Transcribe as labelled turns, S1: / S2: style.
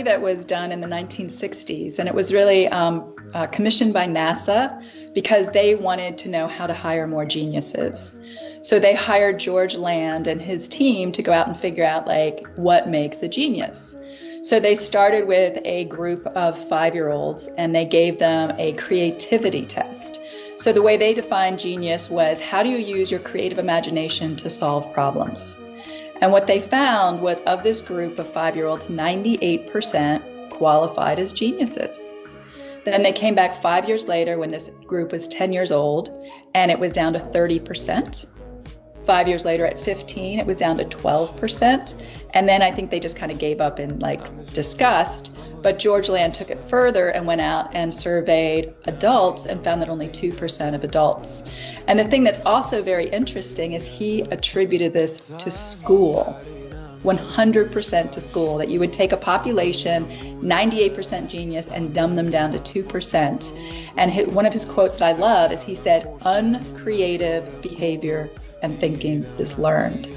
S1: study that was done in the 1960s, and it was really commissioned by NASA because they wanted to know how to hire more geniuses. So they hired George Land and his team to go out and figure out what makes a genius. So they started with a group of 5-year-olds and they gave them a creativity test. So the way they defined genius was, how do you use your creative imagination to solve problems? And what they found was, of this group of 5-year-olds, 98% qualified as geniuses. Then they came back 5 years later when this group was 10 years old, and it was down to 30%. 5 years later at 15, it was down to 12%. And then I think they just kind of gave up in disgust. But George Land took it further and went out and surveyed adults and found that only 2% of adults. And the thing that's also very interesting is he attributed this to school, 100% to school, that you would take a population, 98% genius, and dumb them down to 2%. And one of his quotes that I love is he said, "Uncreative behavior and thinking is learned."